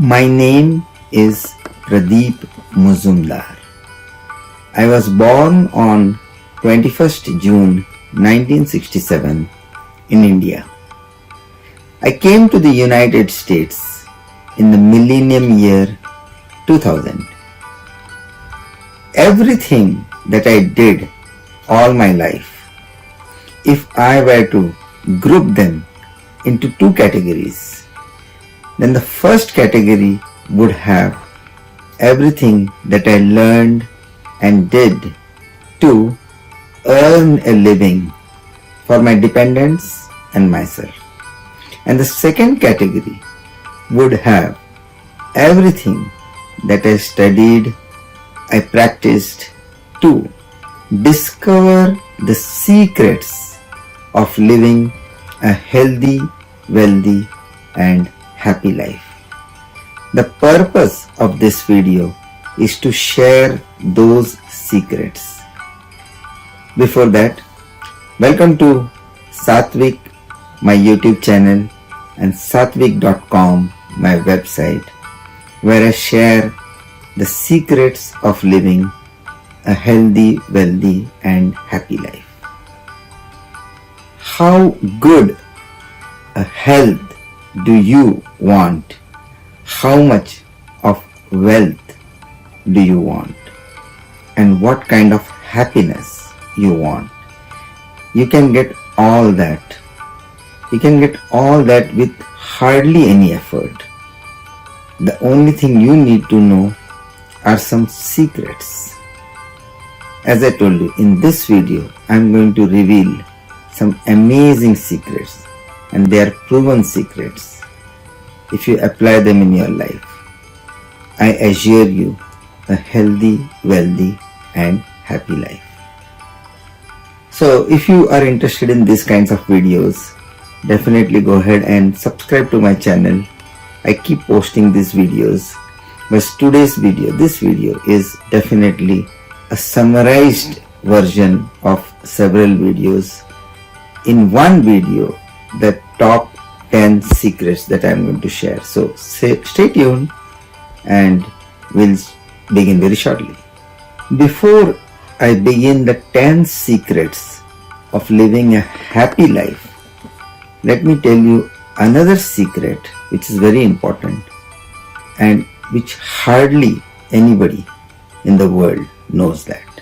My name is Pradeep Muzumdar. I was born on 21st June 1967 in India. I came to the United States in the millennium year 2000. Everything that I did all my life, if I were to group them into two categories, then the first category would have everything that I learned and did to earn a living for my dependents and myself. And the second category would have everything that I studied, I practiced to discover the secrets of living a healthy, wealthy, and happy life. The purpose of this video is to share those secrets. Before that, welcome to Satvik, my YouTube channel, and satvik.com, my website, where I share the secrets of living a healthy, wealthy, and happy life. How good a health do you want? How much of wealth do you want? And what kind of happiness you want? You can get all that. You can get all that with hardly any effort. The only thing you need to know are some secrets. As I told you, in this video, I am going to reveal some amazing secrets, and they are proven secrets. If you apply them in your life, I assure you a healthy, wealthy, and happy life. So if you are interested in these kinds of videos, definitely go ahead and subscribe to my channel. I keep posting these videos. But this video is definitely a summarized version of several videos. In one video, the top 10 secrets that I am going to share. So stay tuned and we'll begin very shortly. Before I begin the 10 secrets of living a happy life, let me tell you another secret which is very important and which hardly anybody in the world knows that.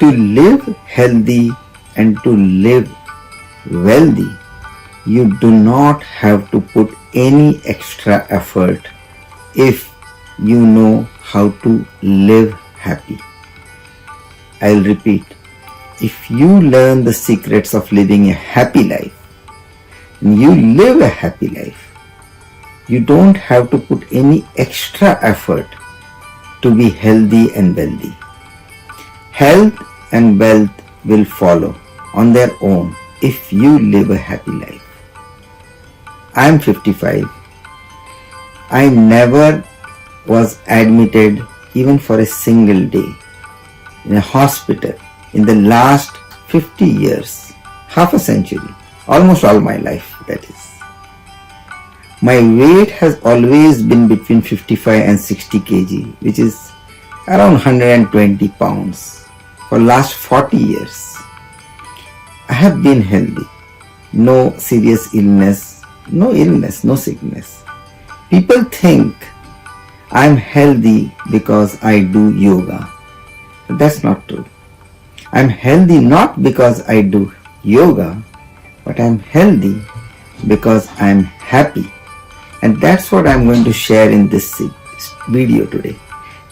To live healthy and to live wealthy, you do not have to put any extra effort if you know how to live happy. I'll repeat, if you learn the secrets of living a happy life, and you live a happy life, you don't have to put any extra effort to be healthy and wealthy. Health and wealth will follow on their own if you live a happy life. I am 55. I never was admitted even for a single day in a hospital in the last 50 years, half a century, almost all my life, that is. My weight has always been between 55 and 60 kg, which is around 120 pounds for last 40 years. I have been healthy. No serious illness, no sickness. People think I'm healthy because I do yoga. But that's not true. I'm healthy not because I do yoga, but I'm healthy because I'm happy. And that's what I'm going to share in this video today.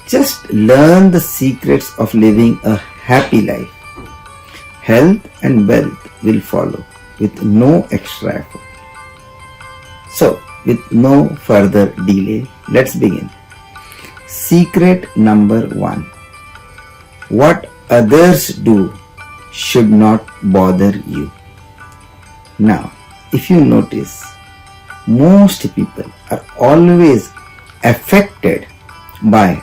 Just learn the secrets of living a happy life. Health and wealth will follow with no extra effort. So, with no further delay, let's begin. Secret number 1. What others do should not bother you. Now, if you notice, most people are always affected by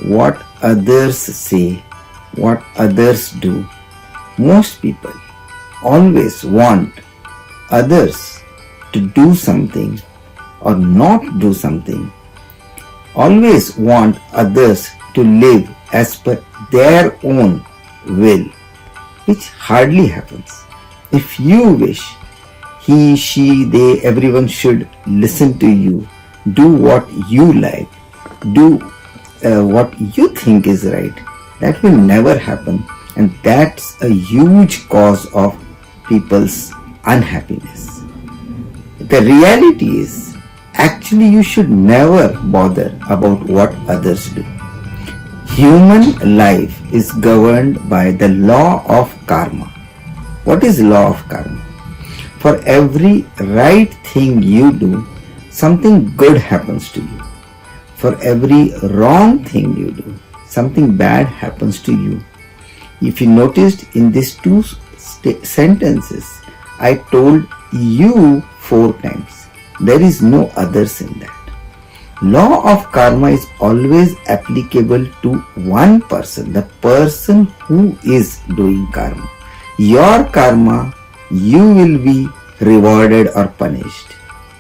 what others say, what others do. Most people always want others to do something or not do something, always want others to live as per their own will, which hardly happens. If you wish he, she, they, everyone should listen to you, do what you like, do what you think is right, that will never happen, and that's a huge cause of people's unhappiness. The reality is, actually you should never bother about what others do. Human life is governed by the law of karma. What is law of karma? For every right thing you do, something good happens to you. For every wrong thing you do, something bad happens to you. If you noticed in these two sentences, I told you 4 times. There is no others in that. Law of karma is always applicable to one person, the person who is doing karma. Your karma, you will be rewarded or punished.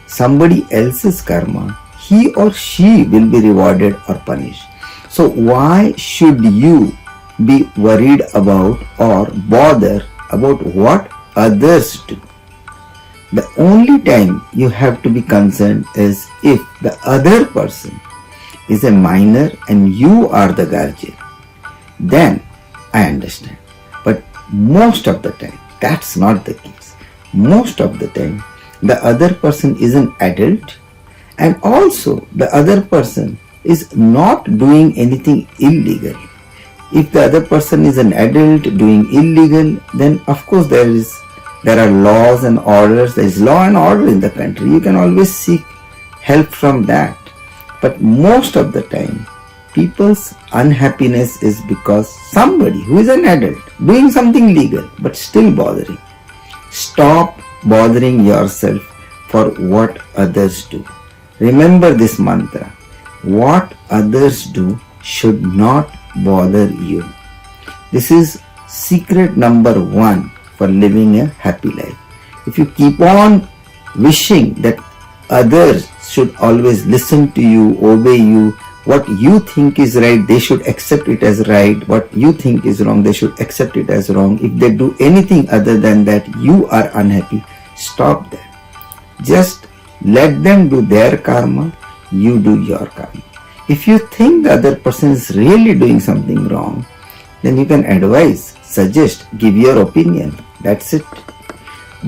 Somebody else's karma, he or she will be rewarded or punished. So why should you be worried about or bother about what others do? The only time you have to be concerned is if the other person is a minor and you are the guardian. Then I understand. But most of the time, that's not the case. Most of the time, the other person is an adult, and also the other person is not doing anything illegal. If the other person is an adult doing illegal, then of course there are laws and orders. There is law and order in the country. You can always seek help from that. But most of the time, people's unhappiness is because somebody who is an adult doing something legal but still bothering. Stop bothering yourself for what others do. Remember this mantra. What others do should not bother you. This is secret number 1 for living a happy life. If you keep on wishing that others should always listen to you, obey you, what you think is right, they should accept it as right. What you think is wrong, they should accept it as wrong. If they do anything other than that, you are unhappy. Stop that. Just let them do their karma, you do your karma. If you think the other person is really doing something wrong, then you can advise, suggest, give your opinion. That's it.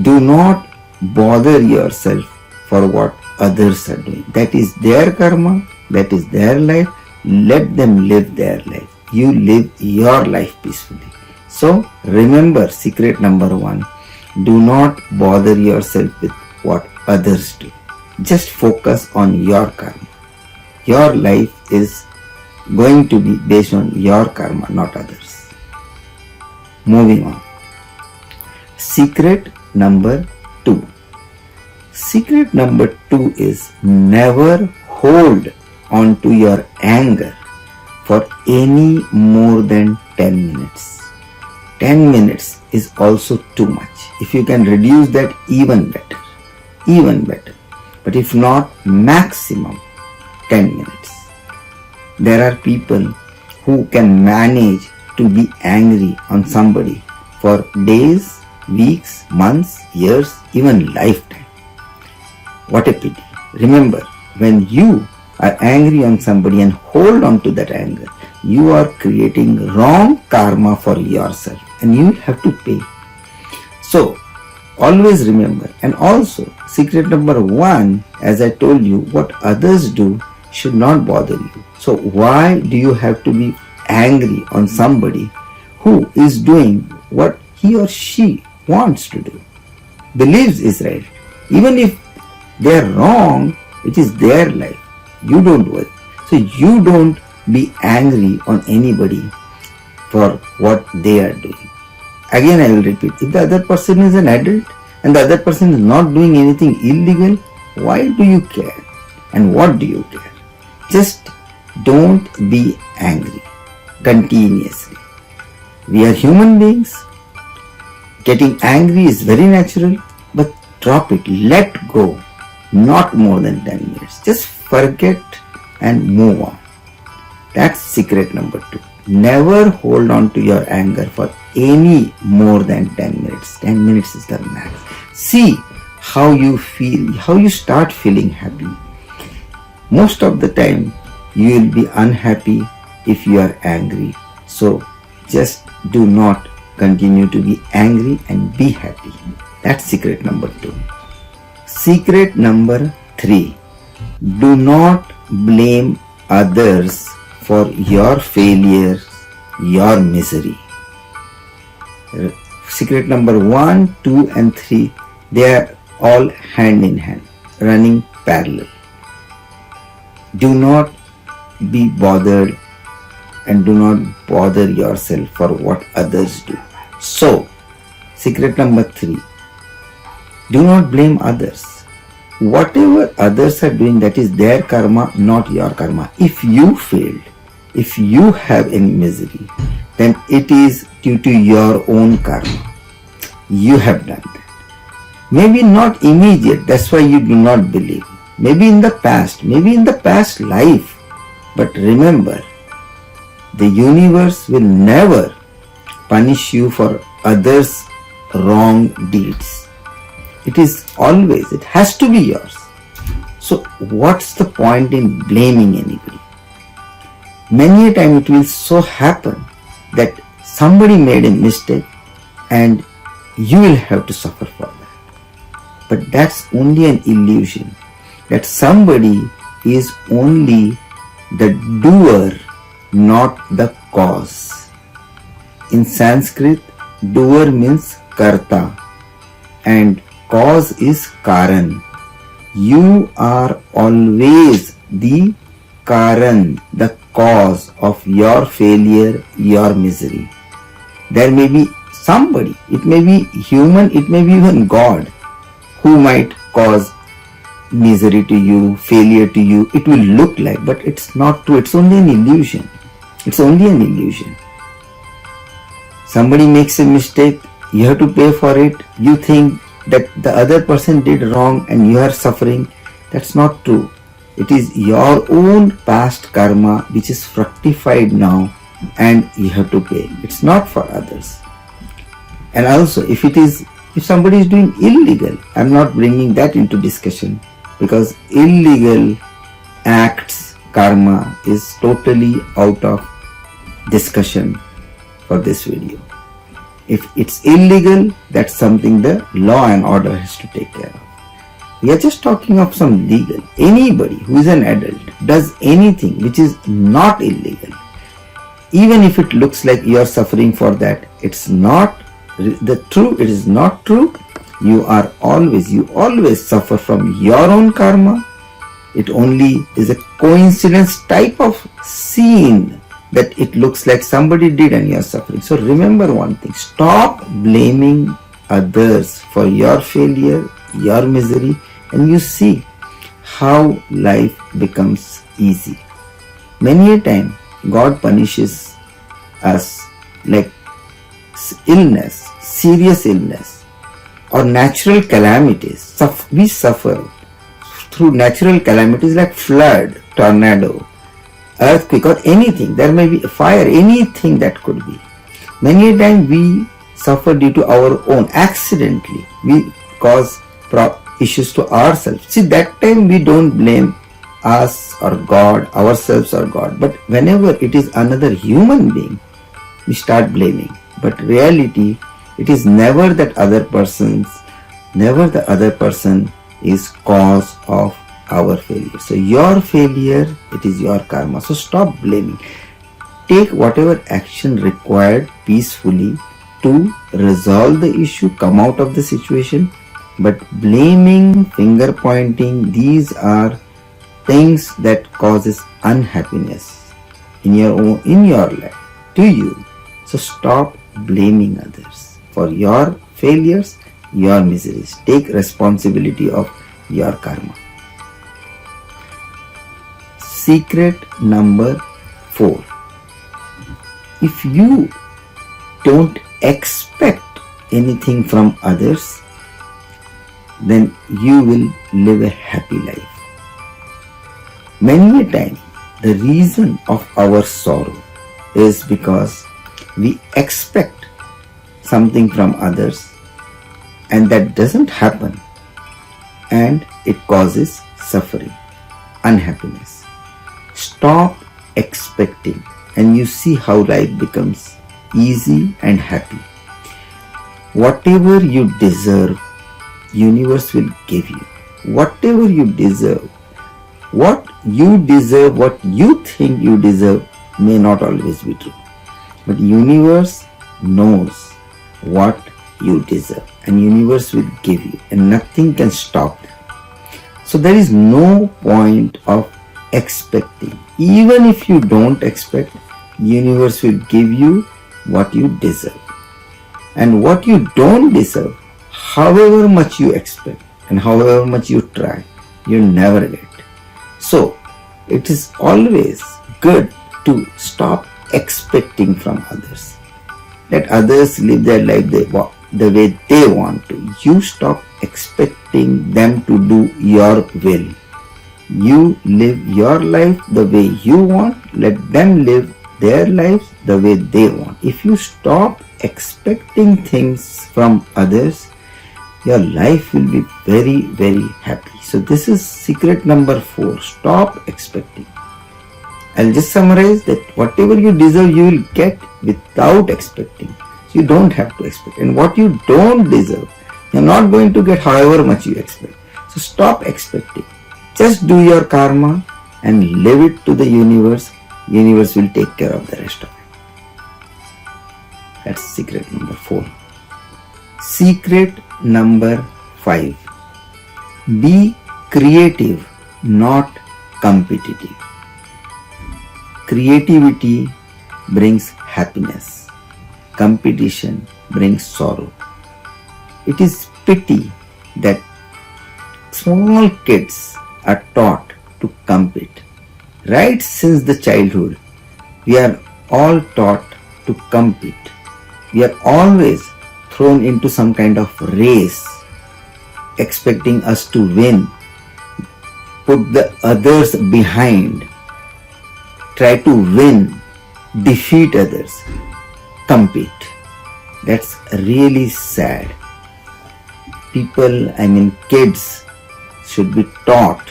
Do not bother yourself for what others are doing. That is their karma, that is their life. Let them live their life. You live your life peacefully. So remember secret number 1. Do not bother yourself with what others do. Just focus on your karma. Your life is going to be based on your karma, not others. Moving on. Secret number 2. Secret number 2 is never hold on to your anger for any more than 10 minutes. 10 minutes is also too much. If you can reduce that, even better. Even better. But if not, maximum 10 minutes. There are people who can manage to be angry on somebody for days, weeks, months, years, even lifetime. What a pity. Remember, when you are angry on somebody and hold on to that anger, you are creating wrong karma for yourself and you have to pay. So, always remember. And also, secret number 1, as I told you, what others do should not bother you. So why do you have to be angry on somebody who is doing what he or she wants to do, believes is right? Even if they are wrong, it is their life. You don't worry. So you don't be angry on anybody for what they are doing. Again I will repeat, if the other person is an adult and the other person is not doing anything illegal, why do you care? And what do you care? Just don't be angry continuously. We are human beings. Getting angry is very natural, but drop it, let go. Not more than 10 minutes. Just forget and move on. That's secret number 2. Never hold on to your anger for any more than 10 minutes. 10 minutes is the max. See how you feel, how you start feeling happy. Most of the time, you will be unhappy if you are angry. So just do not continue to be angry and be happy. That's secret number 2. Secret number 3. Do not blame others for your failures, your misery. Secret number 1, 2 and 3, they are all hand in hand, running parallel. Do not be bothered and do not bother yourself for what others do. So, secret number 3, do not blame others. Whatever others are doing, that is their karma, not your karma. If you failed, if you have any misery, then it is due to your own karma. You have done that. Maybe not immediate, that's why you do not believe. Maybe in the past life. But remember, the universe will never punish you for others' wrong deeds. It has to be yours. So what's the point in blaming anybody? Many a time it will so happen that somebody made a mistake and you will have to suffer for that. But that's only an illusion. That somebody is only the doer, not the cause. In Sanskrit, doer means karta and cause is karan. You are always the karan, the cause of your failure, your misery. There may be somebody, it may be human, it may be even God, who might cause misery to you, failure to you. It will look like, but it's not true. It's only an illusion. It's only an illusion. Somebody makes a mistake, you have to pay for it. You think that the other person did wrong and you are suffering. That's not true. It is your own past karma which is fructified now and you have to pay. It's not for others. And also, if somebody is doing illegal, I'm not bringing that into discussion, because illegal acts, karma is totally out of discussion for this video. If it's illegal, that's something the law and order has to take care of. We are just talking of some legal. Anybody who is an adult does anything which is not illegal, even if it looks like you are suffering for that, it's not it is not true. You always suffer from your own karma. It only is a coincidence type of scene that it looks like somebody did and you are suffering. So remember one thing, stop blaming others for your failure, your misery, and you see how life becomes easy. Many a time God punishes us like illness, serious illness, or natural calamities. We suffer through natural calamities like flood, tornado, earthquake, or anything. There may be a fire, anything that could be. Many a time we suffer due to our own, accidentally. We cause issues to ourselves. See, that time we don't blame us or God, ourselves or God. But whenever it is another human being, we start blaming. But reality, it is never the other person is cause of our failure. So your failure, it is your karma. So stop blaming. Take whatever action required peacefully to resolve the issue, come out of the situation. But blaming, finger pointing, these are things that causes unhappiness in your life, to you. So stop blaming others for your failures, your miseries. Take responsibility of your karma. Secret number 4. If you don't expect anything from others, then you will live a happy life. Many a time, the reason of our sorrow is because we expect something from others and that doesn't happen, and it causes suffering, unhappiness. Stop expecting and you see how life becomes easy and happy. Whatever you deserve, universe will give you. Whatever you deserve, what you think you deserve may not always be true. But universe knows what you deserve and universe will give you and nothing can stop that. So there is no point of expecting. Even if you don't expect, universe will give you what you deserve. And what you don't deserve, however much you expect and however much you try, you never get. So it is always good to stop expecting from others. Let others live their life the way they want to. You stop expecting them to do your will. You live your life the way you want. Let them live their lives the way they want. If you stop expecting things from others, your life will be very, very happy. So this is secret number 4. Stop expecting. I'll just summarize that whatever you deserve, you will get without expecting. So you don't have to expect. And what you don't deserve, you're not going to get however much you expect. So stop expecting. Just do your karma and leave it to the universe. Universe will take care of the rest of it. That's secret number 4. Secret number 5. Be creative, not competitive. Creativity brings happiness. Competition brings sorrow. It is pity that small kids are taught to compete. Right since the childhood, we are all taught to compete. We are always thrown into some kind of race, expecting us to win, put the others behind, try to win, defeat others, compete. That's really sad. Kids should be taught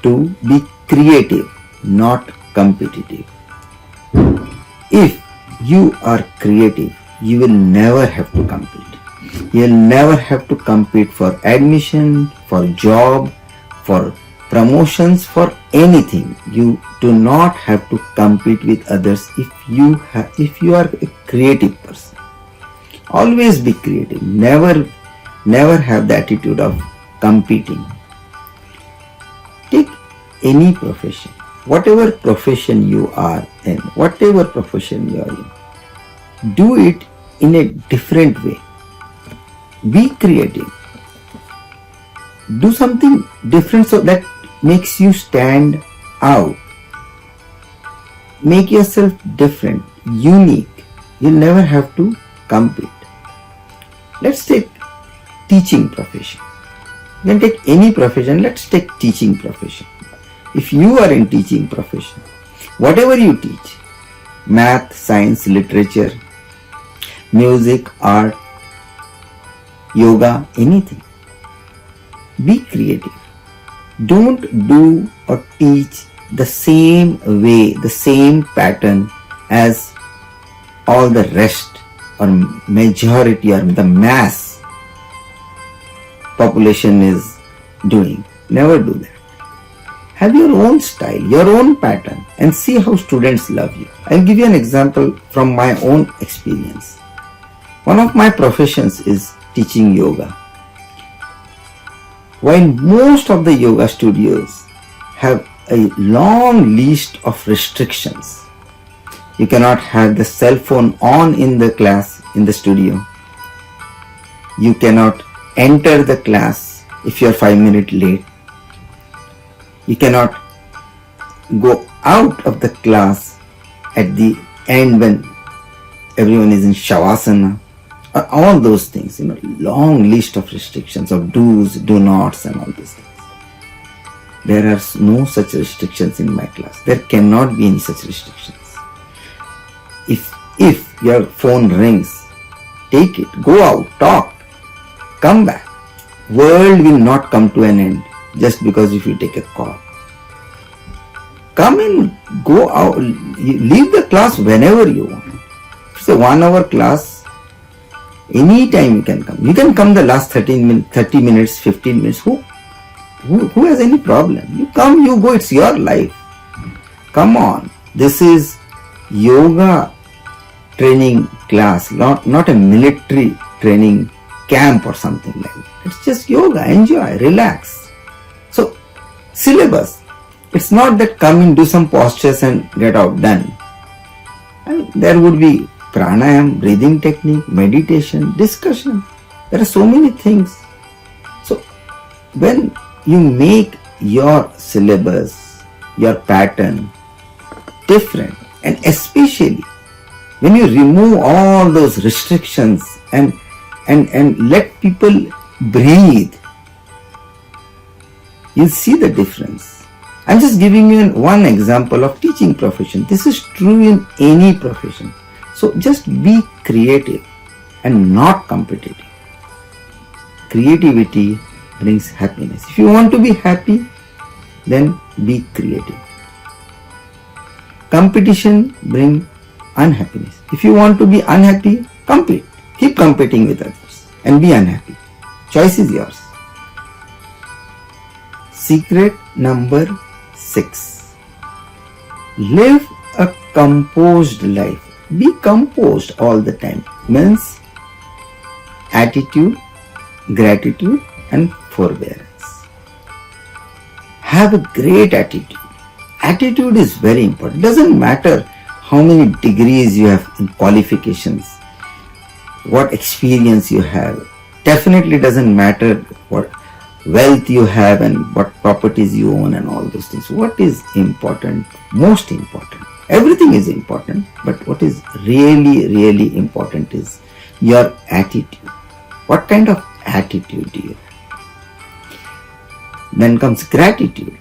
to be creative, not competitive. If you are creative, you will never have to compete. You will never have to compete for admission, for job, for promotions, for anything. You do not have to compete with others if you are a creative person. Always be creative. Never have the attitude of competing. Take any profession, whatever profession you are in, do it in a different way. Be creative. Do something different so that makes you stand out. Make yourself different, unique. You'll never have to compete. Let's take teaching profession. Then take any profession. Let's take teaching profession. If you are in teaching profession, whatever you teach, math, science, literature, music, art, yoga, anything, be creative. Don't do or teach the same way, the same pattern as all the rest or majority or the mass population is doing. Never do that. Have your own style, your own pattern, and see how students love you. I'll give you an example from my own experience. One of my professions is teaching yoga. While most of the yoga studios have a long list of restrictions, you cannot have the cell phone on in the class, in the studio. You cannot enter the class if you are 5 minutes late. You cannot go out of the class at the end when everyone is in Shavasana all those things, long list of restrictions of do's, do nots and all these things. There are no such restrictions in my class. There cannot be any such restrictions. If your phone rings, take it, go out, talk, come back. World will not come to an end just because if you take a call. Come in, go out, leave the class whenever you want. If it's a 1 hour class, anytime you can come. You can come the last 30 minutes, 15 minutes. Who has any problem? You come, you go, it's your life. Come on. This is yoga training class, not a military training camp or something like that. It's just yoga, enjoy, relax. So, syllabus. It's not that come in, do some postures and get out, done. There would be pranayam, breathing technique, meditation, discussion. There are so many things. So, when you make your syllabus, your pattern different, and especially when you remove all those restrictions and let people breathe, you'll see the difference. I'm just giving you one example of teaching profession. This is true in any profession. So just be creative and not competitive. Creativity brings happiness. If you want to be happy, then be creative. Competition brings unhappiness. If you want to be unhappy, compete. Keep competing with others and be unhappy. Choice is yours. Secret number 6. Live a composed life. Be composed all the time. Means attitude, gratitude and forbearance. Have a great attitude. Attitude is very important. It doesn't matter how many degrees you have in qualifications, what experience you have. Definitely doesn't matter what wealth you have and what properties you own and all those things. What is important? Most important. Everything is important, but what is really important is your attitude. What kind of attitude do you have? Then comes gratitude.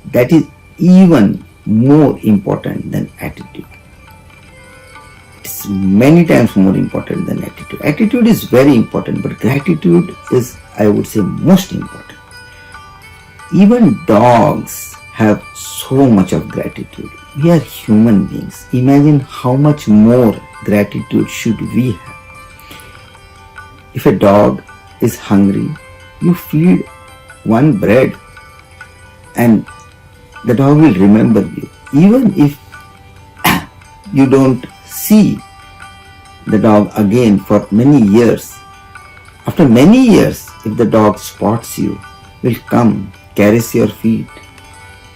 That is even more important than attitude. It's many times more important than attitude. Attitude is very important, but gratitude is, I would say, most important. Even dogs have so much of gratitude. We are human beings. Imagine how much more gratitude should we have. If a dog is hungry, you feed one bread and the dog will remember you. Even if you don't see the dog again for many years, after many years, if the dog spots you, will come, caress your feet,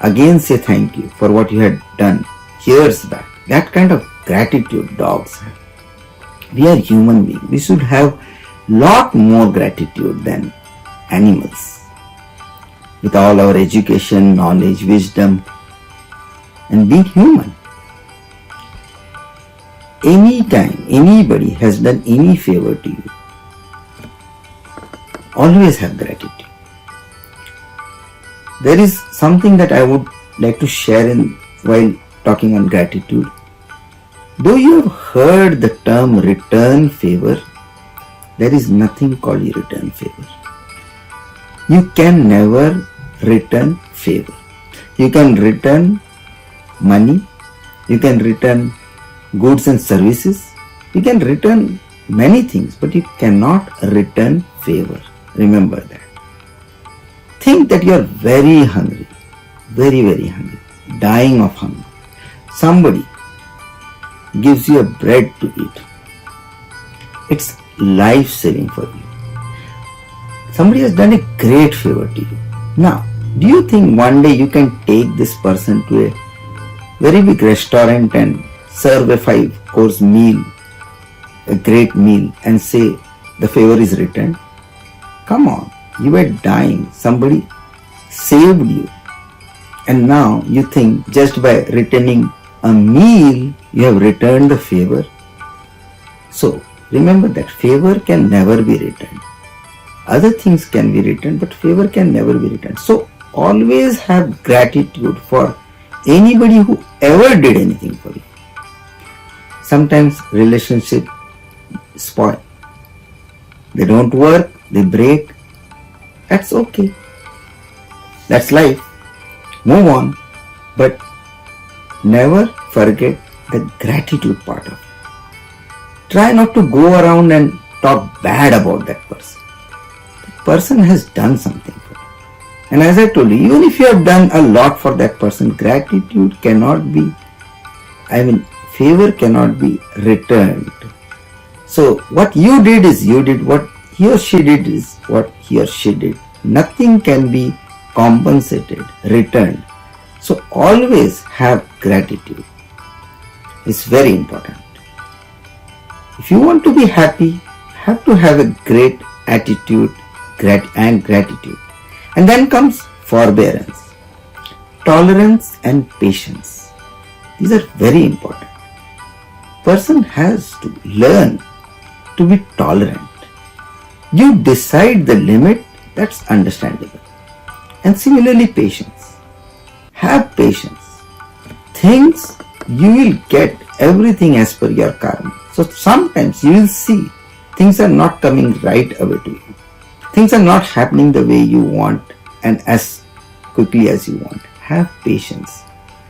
again say thank you for what you had done years back. That kind of gratitude dogs have. We are human beings. We should have lot more gratitude than animals. With all our education, knowledge, wisdom, and being human. Anytime anybody has done any favor to you, always have gratitude. There is something that I would like to share while talking on gratitude. Though you have heard the term return favor, there is nothing called return favor. You can never return favor. You can return money, you can return goods and services, you can return many things, but you cannot return favor. Remember that. Think that you are very hungry, very hungry, dying of hunger. Somebody gives you a bread to eat. It's life-saving for you. Somebody has done a great favor to you. Now, do you think one day you can take this person to a very big restaurant and serve a 5-course meal, a great meal, and say the favor is returned? Come on, you were dying. Somebody saved you. And now you think just by returning a meal, you have returned the favor. So, remember that favor can never be returned. Other things can be returned, but favor can never be returned. So always have gratitude for anybody who ever did anything for you. Sometimes relationships spoil. They don't work, they break. That's okay. That's life. Move on. But never forget the gratitude part of it. Try not to go around and talk bad about that person. That person has done something for you. And as I told you, even if you have done a lot for that person, gratitude cannot be, favor cannot be returned. So what you did is you did, what he or she did is what he or she did. Nothing can be compensated, returned. So always have gratitude. It's very important. If you want to be happy, you have to have a great attitude and gratitude. And then comes forbearance, tolerance and patience. These are very important. Person has to learn to be tolerant. You decide the limit, that's understandable. And similarly, patience. Have patience. Things, you will get everything as per your karma. So sometimes you will see things are not coming right away to you. Things are not happening the way you want and as quickly as you want. Have patience.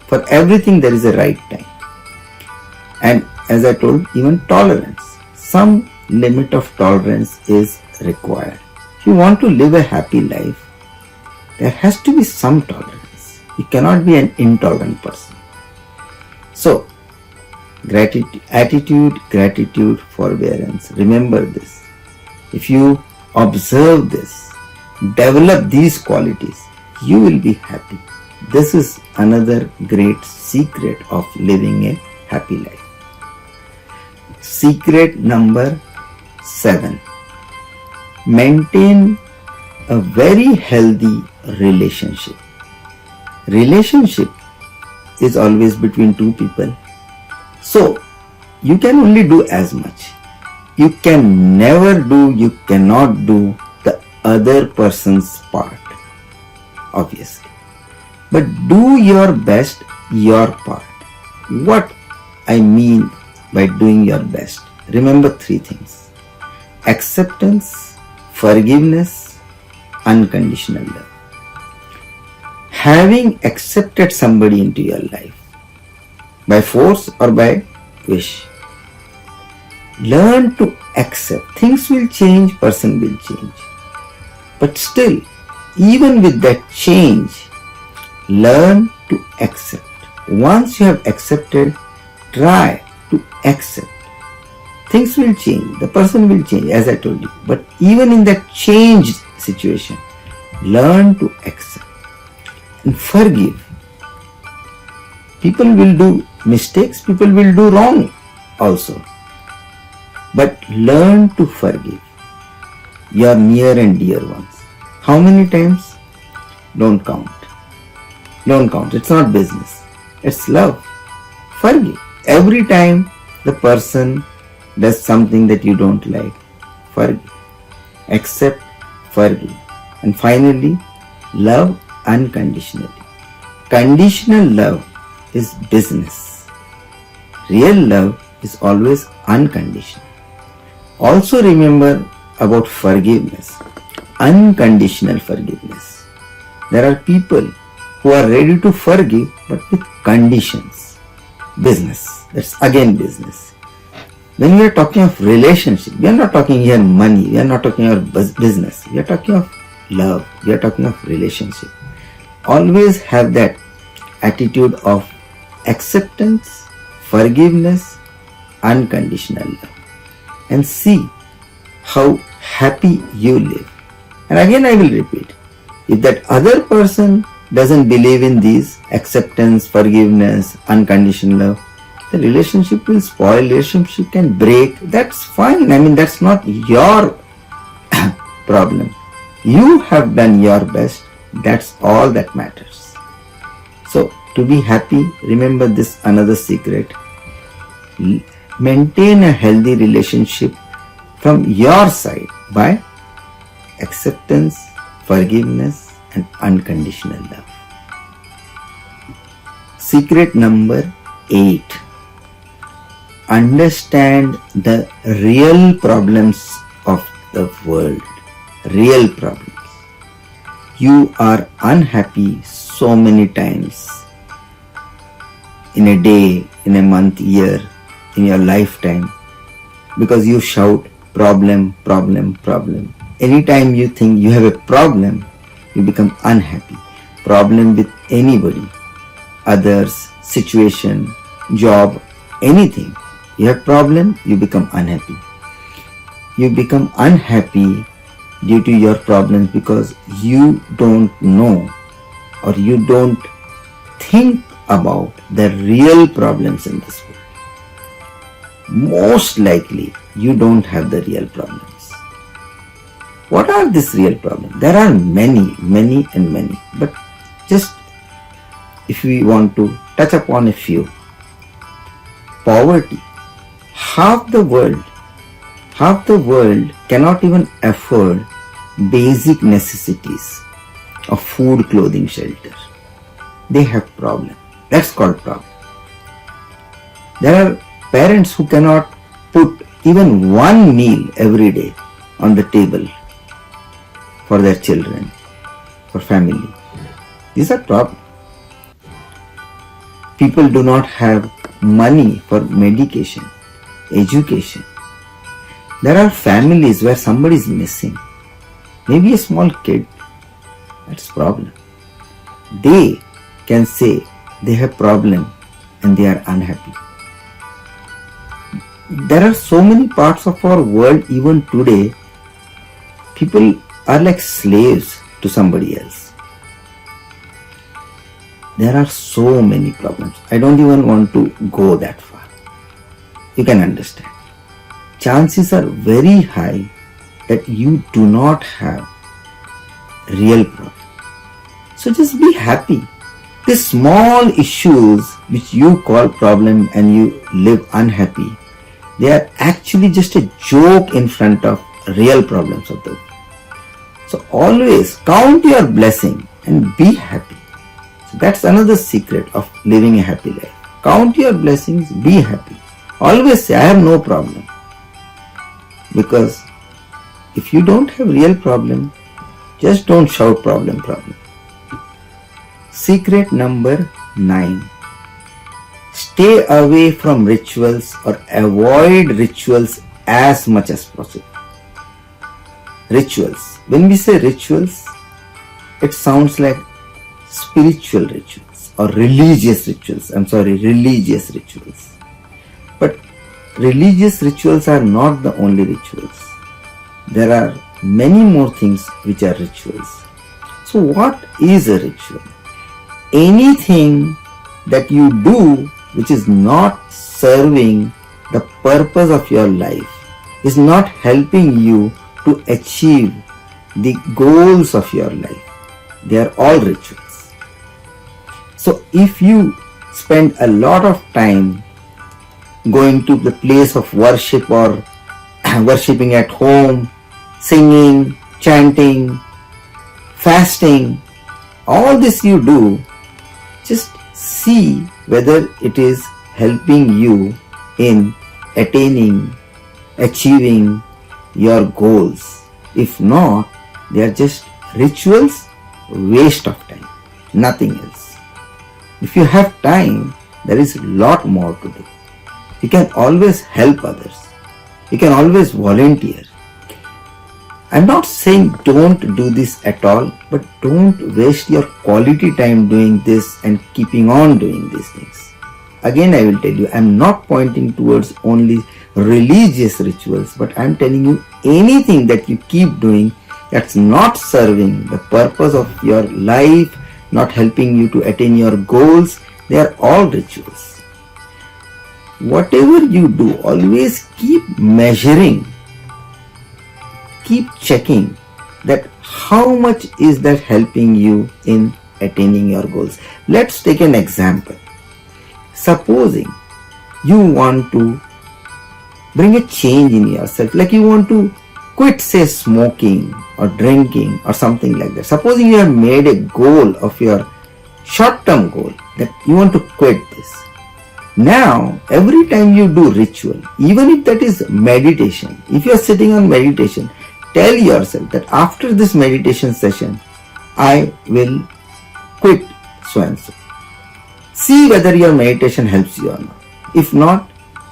For everything there is a right time. And as I told, even tolerance. Some limit of tolerance is required. If you want to live a happy life, there has to be some tolerance. You cannot be an intolerant person. So, attitude, gratitude, forbearance. Remember this. If you observe this, develop these qualities, you will be happy. This is another great secret of living a happy life. Secret number 7. Maintain a very healthy relationship. Relationship is always between two people. So, you can only do as much. You cannot do the other person's part, obviously. But do your best, your part. What I mean by doing your best, remember 3 things. Acceptance, forgiveness, unconditional love. Having accepted somebody into your life, by force or by wish, learn to accept. Things will change, person will change. But still, even with that change, learn to accept. Once you have accepted, try to accept. Things will change, the person will change, as I told you. But even in that changed situation, learn to accept and forgive. People will do mistakes, people will do wrong also. But learn to forgive your near and dear ones. How many times? Don't count. Don't count. It's not business. It's love. Forgive. Every time the person does something that you don't like, forgive. Accept, forgive. And finally, love unconditionally. Conditional love is business. Real love is always unconditional. Also remember about forgiveness. Unconditional forgiveness. There are people who are ready to forgive but with conditions. Business. That's again business. When we are talking of relationship, we are not talking here money, we are not talking about business, we are talking of love, we are talking of relationship. Always have that attitude of acceptance, forgiveness, unconditional love, and see how happy you live. And again I will repeat, if that other person doesn't believe in these acceptance, forgiveness, unconditional love, the relationship will spoil, relationship can break. That's fine. That's not your problem. You have done your best. That's all that matters. So to be happy, remember this another secret. Maintain a healthy relationship from your side by acceptance, forgiveness, and unconditional love. Secret number 8. Understand the real problems of the world. Real problems. You are unhappy so many times in a day, in a month, year, in your lifetime, because you shout problem, problem, problem. Anytime you think you have a problem, you become unhappy. Problem with anybody, others, situation, job, anything. You have problem, you become unhappy. You become unhappy due to your problems because you don't know or you don't think about the real problems in this world. Most likely, you don't have the real problems. What are these real problems? There are many, many and many. But just if we want to touch upon a few. Poverty. Half the world cannot even afford basic necessities of food, clothing, shelter. They have problem. That's called problem. There are parents who cannot put even one meal every day on the table for their children, for family. These are problems. People do not have money for medication, education. There are families where somebody is missing. Maybe a small kid. That's a problem. They can say they have problem and they are unhappy. There are so many parts of our world even today, people are like slaves to somebody else. There are so many problems. I don't even want to go that far. You can understand. Chances are very high that you do not have real problem. So just be happy. These small issues which you call problem and you live unhappy, they are actually just a joke in front of real problems of the world. So always count your blessing and be happy. So that's another secret of living a happy life. Count your blessings, be happy. Always say, I have no problem. Because if you don't have real problem, just don't shout problem, problem. Secret number 9. Stay away from rituals or avoid rituals as much as possible. Rituals. When we say rituals, it sounds like spiritual rituals or religious rituals. Religious rituals. But religious rituals are not the only rituals. There are many more things which are rituals. So what is a ritual? Anything that you do which is not serving the purpose of your life, is not helping you to achieve the goals of your life. They are all rituals. So if you spend a lot of time going to the place of worship or worshipping at home, singing, chanting, fasting, all this you do, just see whether it is helping you in achieving your goals. If not, they are just rituals, waste of time, nothing else. If you have time, there is a lot more to do. You can always help others. You can always volunteer. I'm not saying don't do this at all, but don't waste your quality time doing this and keeping on doing these things. Again, I will tell you, I'm not pointing towards only religious rituals, but I'm telling you anything that you keep doing that's not serving the purpose of your life, not helping you to attain your goals, they are all rituals. Whatever you do, always keep measuring. Keep checking that how much is that helping you in attaining your goals. Let's take an example. Supposing you want to bring a change in yourself. Like you want to quit, say, smoking or drinking or something like that. Supposing you have made a goal of your short-term goal that you want to quit this. Now, every time you do ritual, even if that is meditation, if you are sitting on meditation, tell yourself that after this meditation session, I will quit so and so. See whether your meditation helps you or not. If not,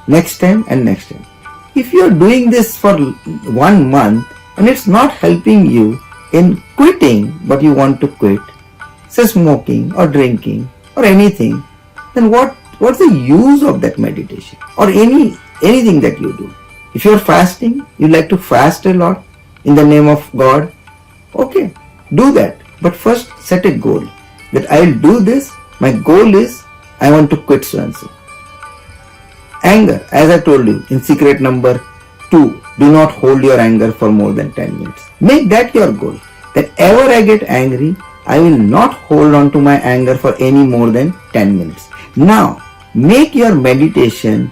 next time and next time. If you are doing this for 1 month and it's not helping you in quitting what you want to quit, say smoking or drinking or anything, then what's the use of that meditation or anything that you do? If you are fasting, you like to fast a lot in the name of God, okay, do that. But first set a goal that I will do this. My goal is I want to quit so and so. Anger, as I told you in secret number 2, do not hold your anger for more than 10 minutes. Make that your goal. That ever I get angry, I will not hold on to my anger for any more than 10 minutes. Now, make your meditation,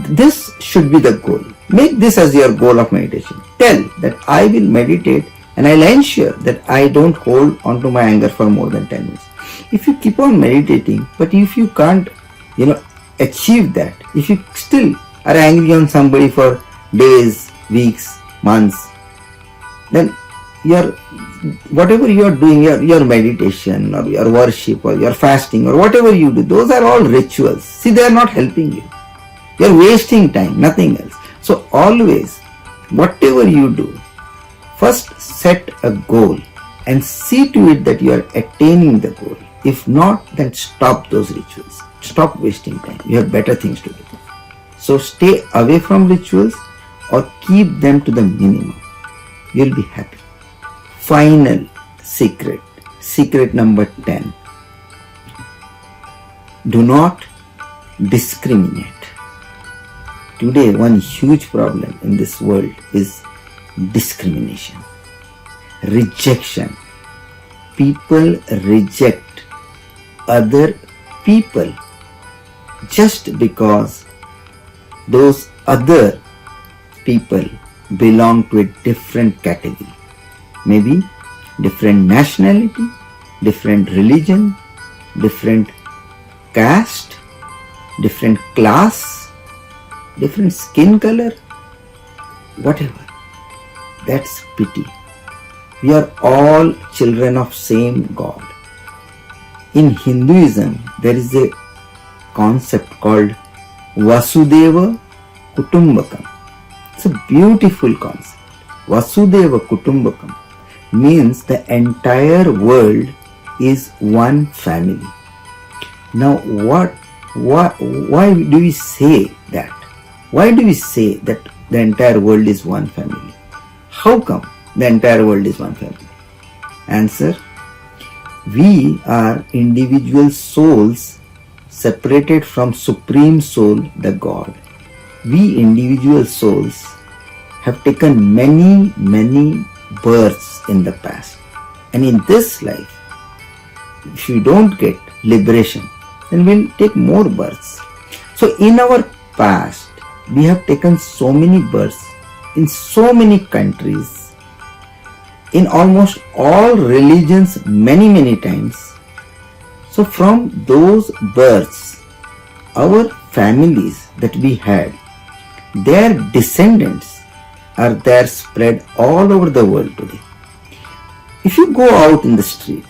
this should be the goal. Make this as your goal of meditation. Tell that I will meditate and I'll ensure that I don't hold on to my anger for more than 10 minutes. If you keep on meditating, but if you can't, achieve that, if you still are angry on somebody for days, weeks, months, then whatever you are doing, your meditation or your worship or your fasting or whatever you do, those are all rituals. See, they are not helping you. You are wasting time, nothing else. So always, whatever you do, first set a goal and see to it that you are attaining the goal. If not, then stop those rituals. Stop wasting time. You have better things to do. So stay away from rituals or keep them to the minimum. You'll be happy. Final secret. Secret number 10. Do not discriminate. Today, one huge problem in this world is discrimination, rejection. People reject other people just because those other people belong to a different category. Maybe different nationality, different religion, different caste, different class, different skin color, whatever. That's pity. We are all children of same God. In Hinduism, there is a concept called Vasudeva Kutumbakam. It's a beautiful concept. Vasudeva Kutumbakam means the entire world is one family. Now why do we say that? Why do we say that the entire world is one family? How come the entire world is one family? Answer: we are individual souls separated from Supreme Soul, the God. We individual souls have taken many births in the past. And in this life, if we don't get liberation, then we'll take more births. So in our past, we have taken so many births in so many countries, in almost all religions many times. So from those births, our families that we had, their descendants are there spread all over the world today. If you go out in the street,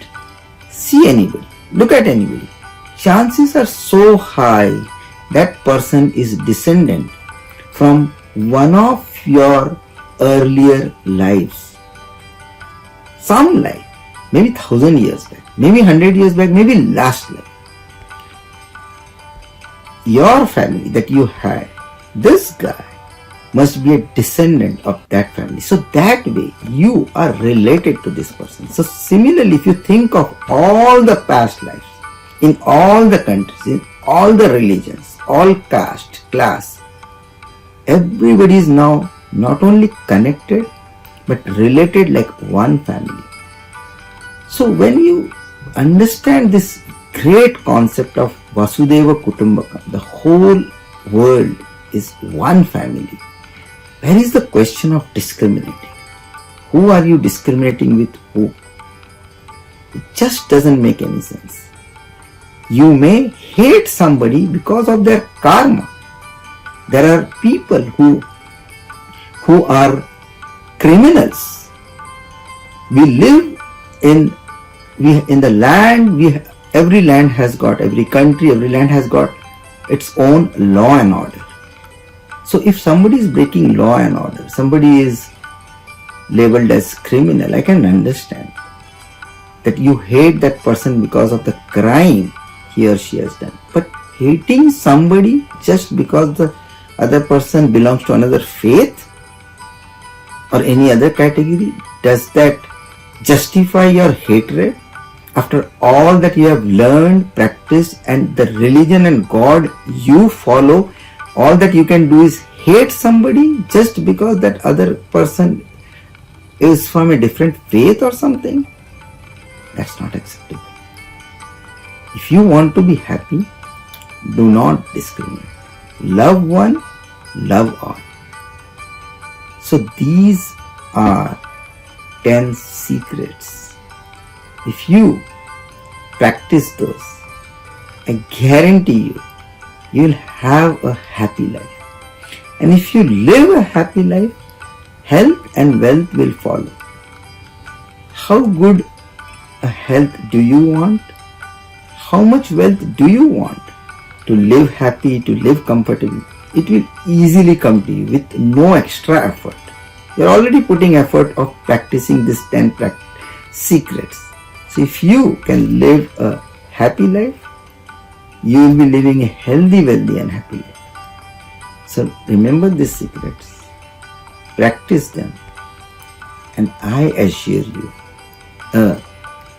see anybody, look at anybody, chances are so high that person is descendant from one of your earlier lives. Some life, maybe 1,000 years back, maybe 100 years back, maybe last life. Your family that you had, this guy must be a descendant of that family. So that way you are related to this person. So similarly, if you think of all the past lives, in all the countries, in all the religions, all caste, class, everybody is now not only connected but related like one family. So when you understand this great concept of Vasudeva Kutumbakam, the whole world is one family. Where is the question of discriminating? Who are you discriminating with who? It just doesn't make any sense. You may hate somebody because of their karma. There are people who are criminals. We live in the land. Every land has got, every country, every land has got its own law and order. So if somebody is breaking law and order, somebody is labeled as criminal, I can understand that you hate that person because of the crime he or she has done. But hating somebody just because the other person belongs to another faith or any other category, does that justify your hatred? After all that you have learned, practiced, and the religion and God you follow, all that you can do is hate somebody just because that other person is from a different faith or something? That's not acceptable. If you want to be happy, do not discriminate. Love one, love all. So these are 10 secrets. If you practice those, I guarantee you will have a happy life. And if you live a happy life, health and wealth will follow. How good a health do you want? How much wealth do you want? To live happy, to live comfortably. It will easily come to you with no extra effort. You are already putting effort of practicing these 10 secrets. So if you can live a happy life, you will be living a healthy, wealthy and happy life. So remember these secrets, practice them, and I assure you a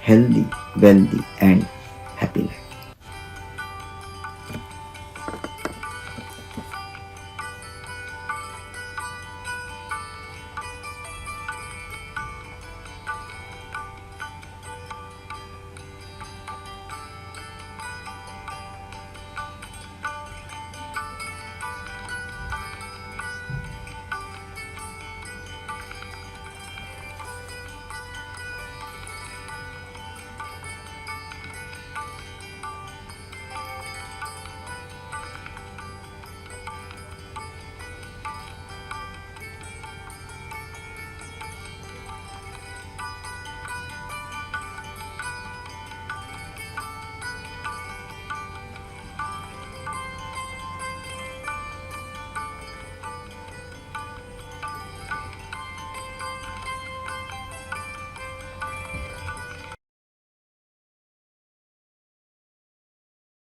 healthy, wealthy and happy life.